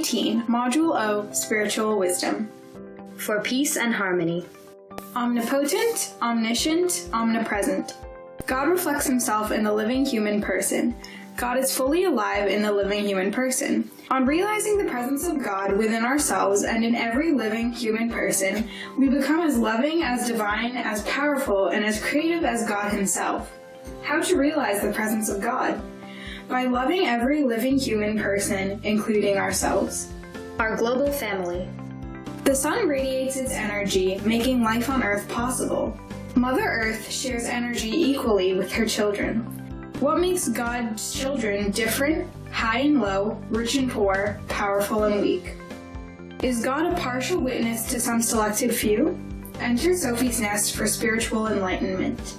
19, Module O, Spiritual Wisdom. For peace and harmony. Omnipotent, omniscient, omnipresent. God reflects himself in the living human person. God is fully alive in the living human person. On realizing the presence of God within ourselves and in every living human person, we become as loving, as divine, as powerful, and as creative as God himself. How to realize the presence of God? By loving every living human person, including ourselves. Our global family. The sun radiates its energy, making life on Earth possible. Mother Earth shares energy equally with her children. What makes God's children different, high and low, rich and poor, powerful and weak? Is God a partial witness to some selected few? Enter Sophies Nest for spiritual enlightenment.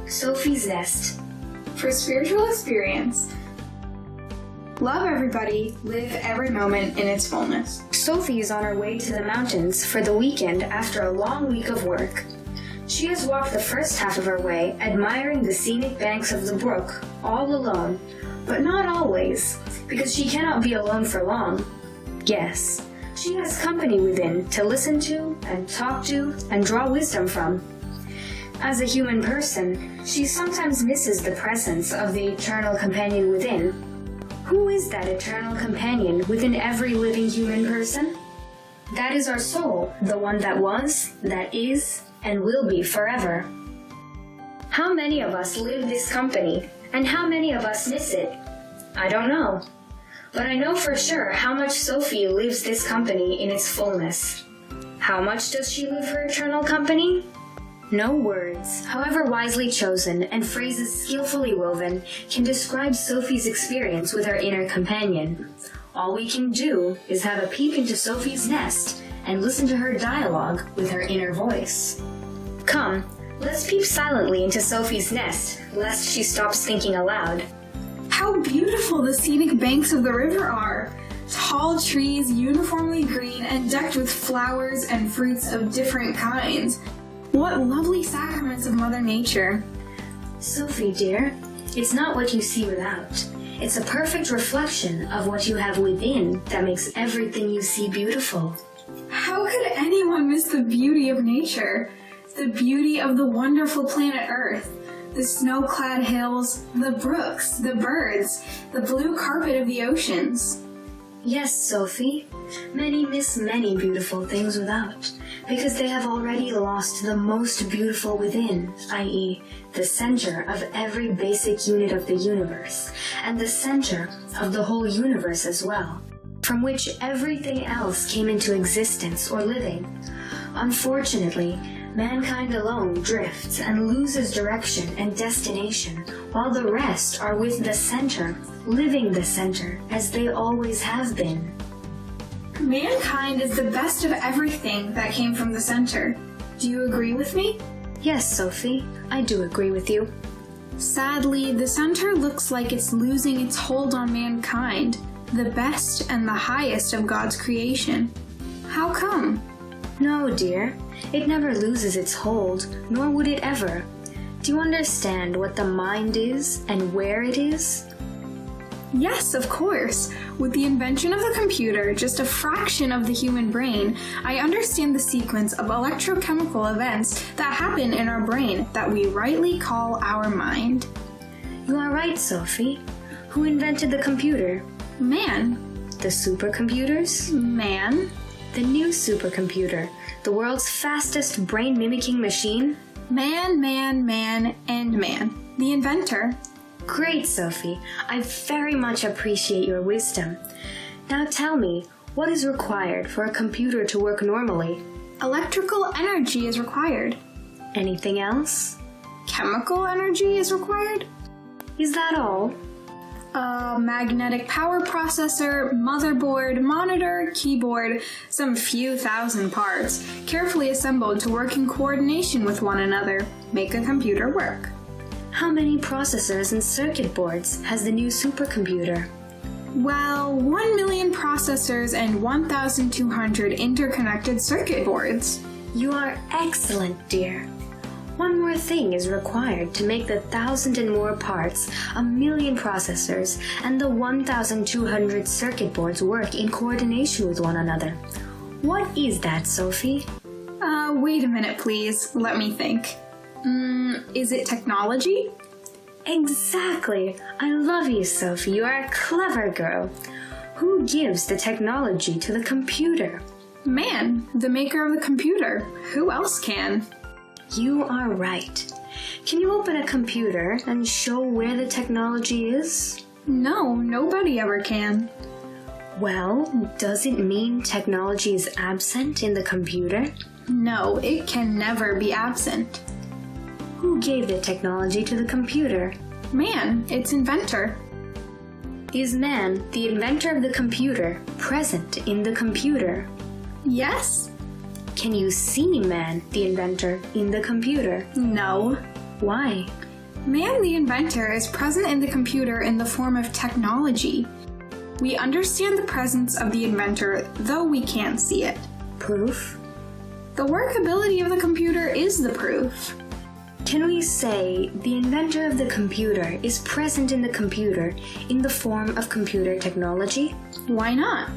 Sophies Nest. For spiritual experience. Love everybody, live every moment in its fullness. Sophie is on her way to the mountains for the weekend after a long week of work. She has walked the first half of her way, admiring the scenic banks of the brook, all alone, but not always, because she cannot be alone for long. Yes, she has company within to listen to, and talk to, and draw wisdom from. As a human person, she sometimes misses the presence of the eternal companion within. Who is that eternal companion within every living human person? That is our soul, the one that was, that is, and will be forever. How many of us live this company, and how many of us miss it? I don't know. But I know for sure how much Sophie lives this company in its fullness. How much does she live her eternal company? No words, however wisely chosen and phrases skillfully woven, can describe Sophie's experience with her inner companion. All we can do is have a peek into Sophie's nest and listen to her dialogue with her inner voice. Come, let's peep silently into Sophie's nest, lest she stops thinking aloud. How beautiful the scenic banks of the river are! Tall trees, uniformly green and decked with flowers and fruits of different kinds. What lovely sacraments of Mother Nature! Sophie, dear, it's not what you see without. It's a perfect reflection of what you have within that makes everything you see beautiful. How could anyone miss the beauty of nature? The beauty of the wonderful planet Earth, the snow-clad hills, the brooks, the birds, the blue carpet of the oceans. Yes, Sophie, many miss many beautiful things without, because they have already lost the most beautiful within, i.e., the center of every basic unit of the universe, and the center of the whole universe as well, from which everything else came into existence or living. Unfortunately, mankind alone drifts and loses direction and destination, while the rest are with the center, living the center, as they always have been. Mankind is the best of everything that came from the center. Do you agree with me? Yes, Sophie, I do agree with you. Sadly, the center looks like it's losing its hold on mankind, the best and the highest of God's creation. How come? No, dear. It never loses its hold, nor would it ever. Do you understand what the mind is and where it is? Yes, of course. With the invention of the computer, just a fraction of the human brain, I understand the sequence of electrochemical events that happen in our brain that we rightly call our mind. You are right, Sophie. Who invented the computer? Man. The supercomputers? Man. The new supercomputer, the world's fastest brain-mimicking machine? Man, and man. The inventor. Great, Sophie. I very much appreciate your wisdom. Now tell me, what is required for a computer to work normally? Electrical energy is required. Anything else? Chemical energy is required. Is that all? A magnetic power processor, motherboard, monitor, keyboard, some few thousand parts, carefully assembled to work in coordination with one another, make a computer work. How many processors and circuit boards has the new supercomputer? Well, 1 million processors and 1,200 interconnected circuit boards. You are excellent, dear. One more thing is required to make the 1,000 and more parts, 1,000,000 processors, and the 1,200 circuit boards work in coordination with one another. What is that, Sophie? Wait a minute, please. Let me think. Is it technology? Exactly. I love you, Sophie. You are a clever girl. Who gives the technology to the computer? Man, the maker of the computer. Who else can? You are right. Can you open a computer and show where the technology is? No, nobody ever can. Well, does it mean technology is absent in the computer? No, it can never be absent. Who gave the technology to the computer? Man, its inventor. Is man, the inventor of the computer, present in the computer? Yes? Can you see man, the inventor, in the computer? No. Why? Man, the inventor, is present in the computer in the form of technology. We understand the presence of the inventor, though we can't see it. Proof? The workability of the computer is the proof. Can we say the inventor of the computer is present in the computer in the form of computer technology? Why not?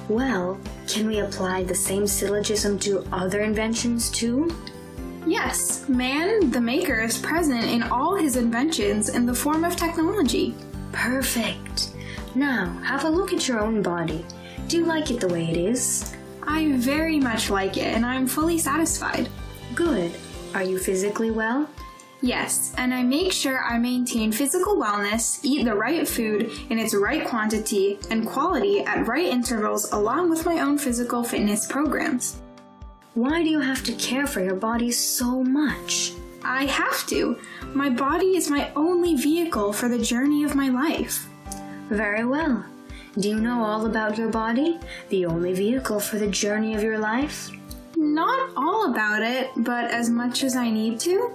Well, can we apply the same syllogism to other inventions too? Yes, man, the maker, is present in all his inventions in the form of technology. Perfect. Now, have a look at your own body. Do you like it the way it is? I very much like it, and I'm fully satisfied. Good. Are you physically well? Yes, and I make sure I maintain physical wellness, eat the right food in its right quantity and quality at right intervals along with my own physical fitness programs. Why do you have to care for your body so much? I have to. My body is my only vehicle for the journey of my life. Very well. Do you know all about your body, the only vehicle for the journey of your life? Not all about it, but as much as I need to.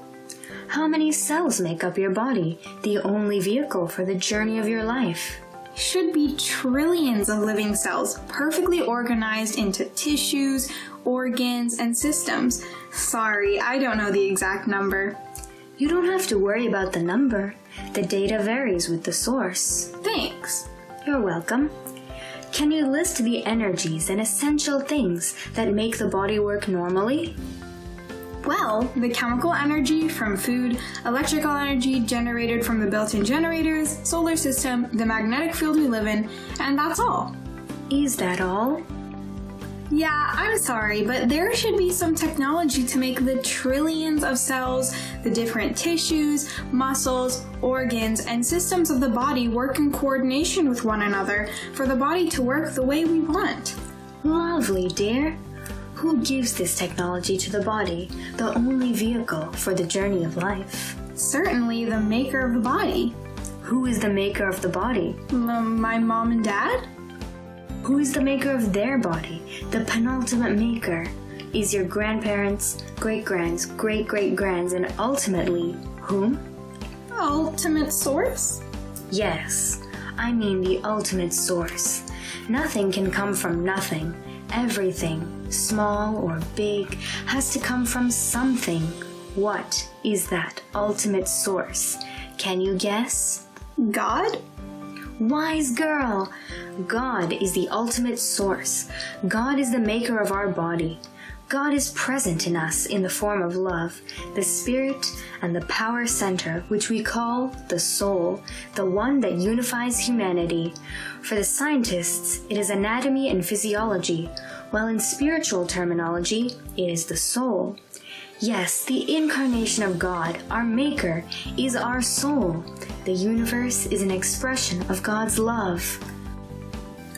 How many cells make up your body, the only vehicle for the journey of your life? Should be trillions of living cells, perfectly organized into tissues, organs, and systems. Sorry, I don't know the exact number. You don't have to worry about the number. The data varies with the source. Thanks. You're welcome. Can you list the energies and essential things that make the body work normally? Well, the chemical energy from food, electrical energy generated from the built-in generators, solar system, the magnetic field we live in, and that's all. Is that all? Yeah, I'm sorry, but there should be some technology to make the trillions of cells, the different tissues, muscles, organs, and systems of the body work in coordination with one another for the body to work the way we want. Lovely, dear. Who gives this technology to the body, the only vehicle for the journey of life? Certainly the maker of the body. Who is the maker of the body? My mom and dad? Who is the maker of their body, the penultimate maker? Is your grandparents, great-grands, great-great-grands, and ultimately, whom? Ultimate source? Yes, I mean the ultimate source. Nothing can come from nothing. Everything, small or big, has to come from something. What is that ultimate source? Can you guess? God? Wise girl! God is the ultimate source. God is the maker of our body. God is present in us in the form of love, the spirit, and the power center, which we call the soul, the one that unifies humanity. For the scientists, it is anatomy and physiology, while in spiritual terminology, it is the soul. Yes, the incarnation of God, our Maker, is our soul. The universe is an expression of God's love.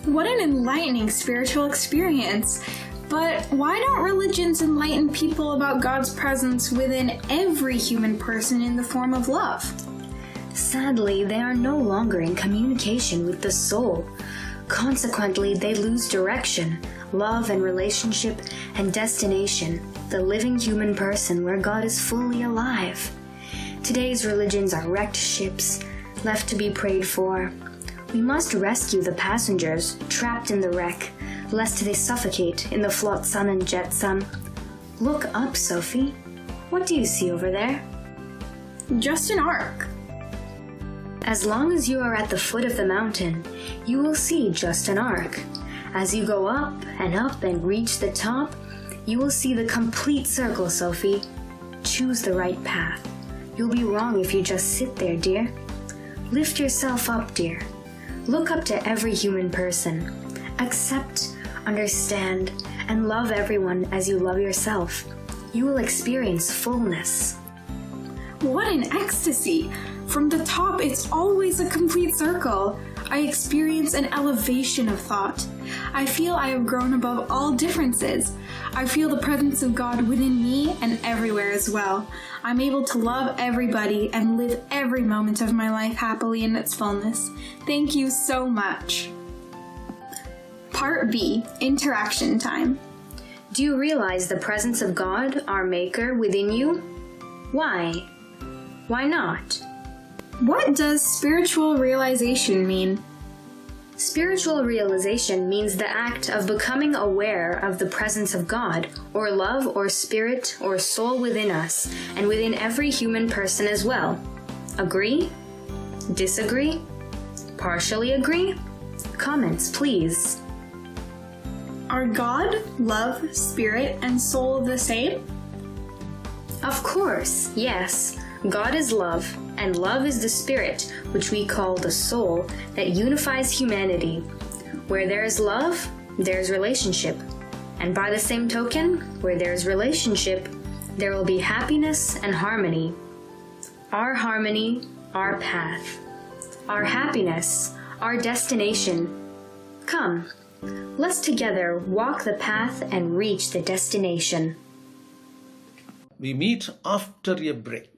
What an enlightening spiritual experience! But why don't religions enlighten people about God's presence within every human person in the form of love? Sadly, they are no longer in communication with the soul. Consequently, they lose direction, love and relationship, and destination, the living human person where God is fully alive. Today's religions are wrecked ships, left to be prayed for. We must rescue the passengers trapped in the wreck, lest they suffocate in the flotsam and jetsam. Look up, Sophie. What do you see over there? Just an arc. As long as you are at the foot of the mountain, you will see just an arc. As you go up and reach the top, you will see the complete circle, Sophie. Choose the right path. You'll be wrong if you just sit there, dear. Lift yourself up, dear. Look up to every human person. Accept, understand, and love everyone as you love yourself. You will experience fullness. What an ecstasy! From the top, it's always a complete circle. I experience an elevation of thought. I feel I have grown above all differences. I feel the presence of God within me and everywhere as well. I'm able to love everybody and live every moment of my life happily in its fullness. Thank you so much. Part B, interaction time. Do you realize the presence of God, our Maker, within you? Why? Why not? What does spiritual realization mean? Spiritual realization means the act of becoming aware of the presence of God, or love, or spirit, or soul within us, and within every human person as well. Agree? Disagree? Partially agree? Comments, please. Are God, love, spirit, and soul the same? Of course, yes. God is love, and love is the spirit, which we call the soul, that unifies humanity. Where there is love, there is relationship. And by the same token, where there is relationship, there will be happiness and harmony. Our harmony, our path. Our happiness, our destination. Come, let's together walk the path and reach the destination. We meet after a break.